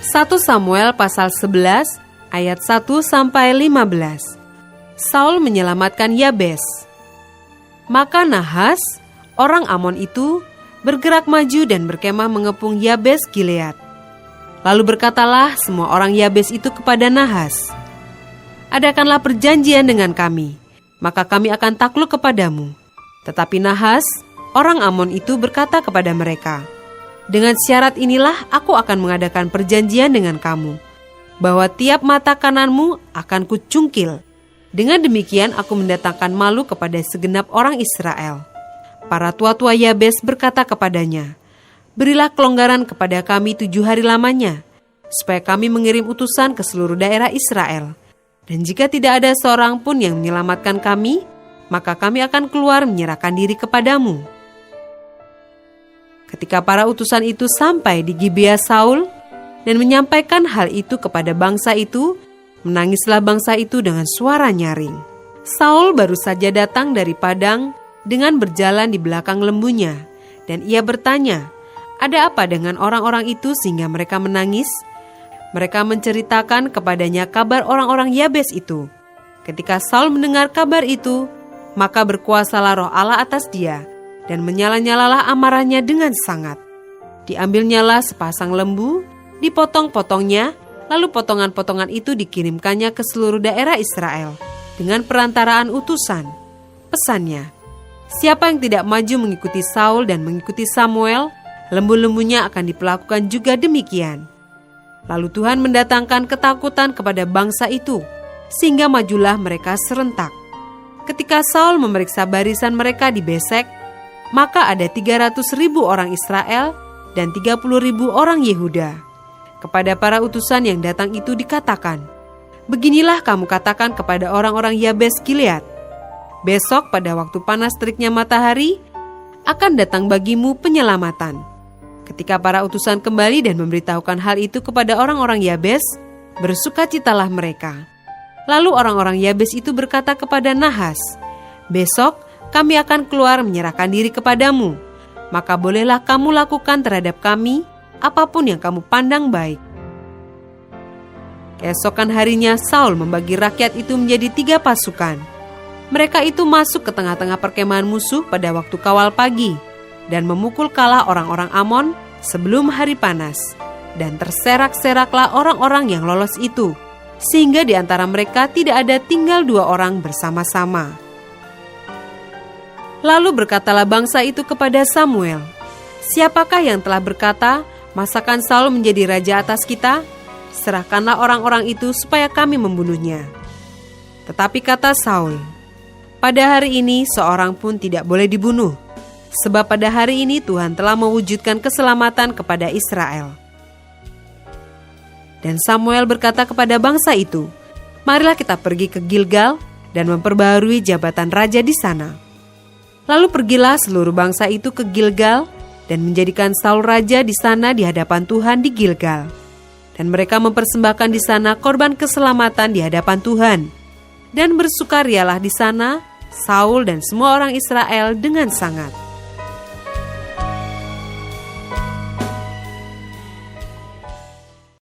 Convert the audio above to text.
1 Samuel pasal 11 ayat 1-15. Saul menyelamatkan Yabes. Maka Nahas, orang Amon itu, bergerak maju dan berkemah mengepung Yabes Gilead. Lalu berkatalah semua orang Yabes itu kepada Nahas, "Adakanlah perjanjian dengan kami, maka kami akan takluk kepadamu." Tetapi Nahas, orang Amon itu berkata kepada mereka, "Dengan syarat inilah aku akan mengadakan perjanjian dengan kamu, bahwa tiap mata kananmu akan kucungkil. Dengan demikian aku mendatangkan malu kepada segenap orang Israel." Para tua-tua Yabes berkata kepadanya, "Berilah kelonggaran kepada kami 7 hari lamanya, supaya kami mengirim utusan ke seluruh daerah Israel. Dan jika tidak ada seorang pun yang menyelamatkan kami, maka kami akan keluar menyerahkan diri kepadamu." Ketika para utusan itu sampai di Gibea Saul dan menyampaikan hal itu kepada bangsa itu, menangislah bangsa itu dengan suara nyaring. Saul baru saja datang dari padang dengan berjalan di belakang lembunya, dan ia bertanya, "Ada apa dengan orang-orang itu sehingga mereka menangis?" Mereka menceritakan kepadanya kabar orang-orang Yabes itu. Ketika Saul mendengar kabar itu, maka berkuasalah roh Allah atas dia, dan menyala-nyalalah amarahnya dengan sangat. Diambilnyalah sepasang lembu, dipotong-potongnya, lalu potongan-potongan itu dikirimkannya ke seluruh daerah Israel dengan perantaraan utusan. Pesannya, siapa yang tidak maju mengikuti Saul dan mengikuti Samuel, lembu-lembunya akan diperlakukan juga demikian. Lalu Tuhan mendatangkan ketakutan kepada bangsa itu, sehingga majulah mereka serentak. Ketika Saul memeriksa barisan mereka di Besek, maka ada 300.000 orang Israel dan 30.000 orang Yehuda. Kepada para utusan yang datang itu dikatakan, "Beginilah kamu katakan kepada orang-orang Yabes Gilead, besok pada waktu panas teriknya matahari, akan datang bagimu penyelamatan." Ketika para utusan kembali dan memberitahukan hal itu kepada orang-orang Yabes, bersukacitalah mereka. Lalu orang-orang Yabes itu berkata kepada Nahas, "Besok kami akan keluar menyerahkan diri kepadamu, maka bolehlah kamu lakukan terhadap kami apapun yang kamu pandang baik." Keesokan harinya Saul membagi rakyat itu menjadi 3 pasukan. Mereka itu masuk ke tengah-tengah perkemahan musuh pada waktu kawal pagi dan memukul kalah orang-orang Amon sebelum hari panas, dan terserak-seraklah orang-orang yang lolos itu, sehingga di antara mereka tidak ada tinggal 2 orang bersama-sama. Lalu berkatalah bangsa itu kepada Samuel, "Siapakah yang telah berkata, 'Masakan Saul menjadi raja atas kita?' Serahkanlah orang-orang itu supaya kami membunuhnya." Tetapi kata Saul, "Pada hari ini seorang pun tidak boleh dibunuh, sebab pada hari ini Tuhan telah mewujudkan keselamatan kepada Israel." Dan Samuel berkata kepada bangsa itu, "Marilah kita pergi ke Gilgal dan memperbaharui jabatan raja di sana." Lalu pergilah seluruh bangsa itu ke Gilgal dan menjadikan Saul raja di sana di hadapan Tuhan di Gilgal. Dan mereka mempersembahkan di sana korban keselamatan di hadapan Tuhan. Dan bersukarialah di sana Saul dan semua orang Israel dengan sangat.